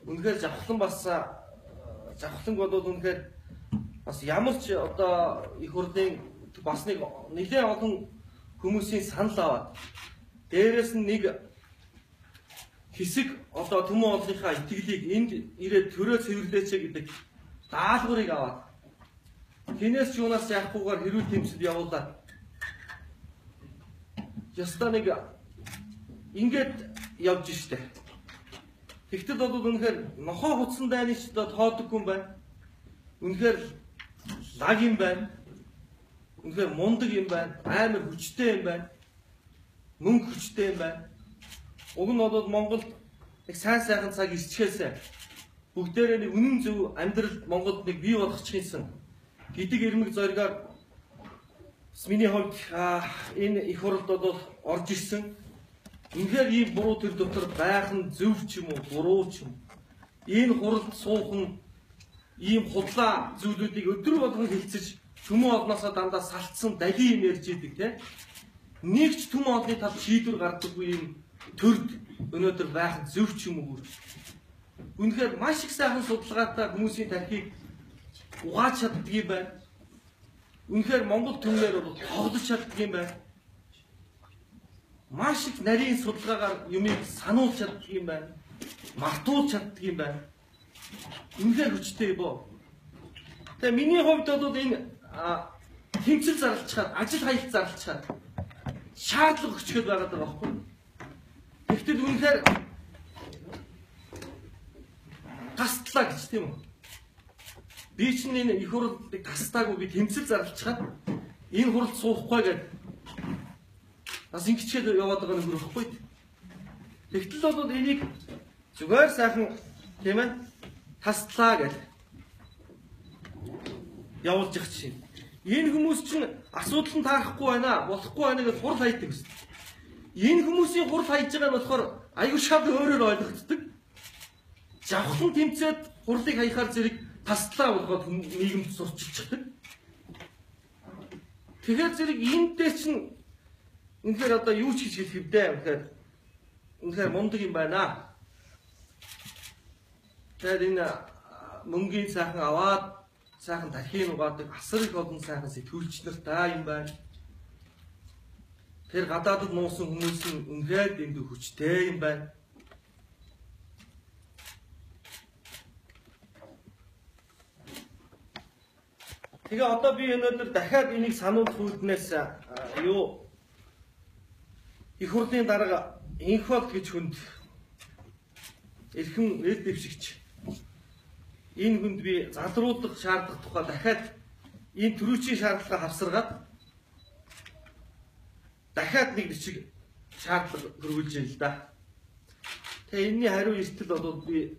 үнэхээр завхлан болоод үнэхээр бас ямар ч одоо их хурлын бас нэлээд олон хүмүүсийн санал аваад дээрээс нь нэг хэсэг одоо төмөн олонхаа итгэлийг энд ирээд төрөө цэвэрлээч гэдэг даалгаврыг аваад хинээс ч юунаас яахгүйгээр хэрүүл тэмцэл явуулаад ястаа нэг ингээд явж штэ. Тэгтэл бол үнэхээр нохоо хутсан дайны ч тоодоггүй юм байна. Үнэхээр лаг юм байна. Үнэхээр мундаг юм байна. Амар хүчтэй юм байна. Мөнгө хүчтэй юм байна. Уг нь бол Монголд нэг сайн сайхан цаг ирчгээсэ бүгдээрээ нэг үнэн зөв амьдралд Монголд нэг бий болгочихсон гэдэг эрмэг зоригоор миний хувьд энэ их хурлд бол орж ирсэн. Үнэхээр ийм буруу төр дотор байх нь зөв ч юм уу, буруу ч юм. Энэ хуралд суух нь ийм худлаа зүйлүүдийг өдөр болгон хэлцэж төмөн олноосоо дандаа салтсан далийн юм ярьж идэг тийм. Нэг ч төмөн олны тал шийдвэр гардаггүй юм төрд өнөөдөр байх нь зөв ч юм уу. Үнэхээр маш их сайхан судалгаатай хүмүүсийн тархийг угааж чаддаг юм байна. Үнэхээр Монгол түмнэр бол тоглож чаддаг юм байна. Маш их нарийн судалгаагаар юмыг сануулж чаддаг юм байна. Мартуулж чаддаг юм байна. Үнэхээр хүчтэй боо. Тэгээ миний хувьд бол энэ тэмцэл зарлцгаад, ажил хаялт зарлцгаад шаардлага өчгöd байгаад байгаа байхгүй. Тэгтэл үнэхээр тастлаа гэж тийм үү? Би чинь энэ их хурлыг тастаагүй би тэмцэл зарлцгаад энэ хуралд суухгүй гэдэг бас ингэчээд яваад байгаа нөхөр ихгүй. Тэгтэл бол энийг зүгээр сайхан тийм ээ тастлаа гэж явуулж явах чинь. Энэ хүмүүс чинь асуудал нь таарахгүй байна, болохгүй байна гэж хурал хайдаг гэсэн. Энэ хүмүүсийн хурал хайж байгаа нь болохоор аюу шав өөрөөр ойлгогддог. Завхлан тэмцээд хурлыг хаяхаар зэрэг тастлаа болгоод нийгэмд сурчилчихдаг. Тэгэхээр зэрэг энэтэй чинь үнэхээр одоо юу ч хийж хэлэх вдэ. Үнэхээр мундаг юм байна. Тэгэхээр энэ мөнгөний сайхан аваад сайхан тархийг угаадаг асар их олон сайхан сэтгүүлч нартай юм байна. Тэр гадаадд нуусан хүмүүс нь үнэхээр дэндүү хүчтэй юм байна. Тэгээ одоо би өнөөдөр дахиад энийг сануулах үүднээс их хурлын дарга инхол гэж хүнд эрхэм эл дэвшигч энэ хүнд би залруулах шаардлага тухай дахиад энэ төрүүчийн шаардлагаа хавсаргаад дахиад нэг бичиг шаардлага хөрвүүлж байна л да. Тэгээ энэний хариу эртэл бол би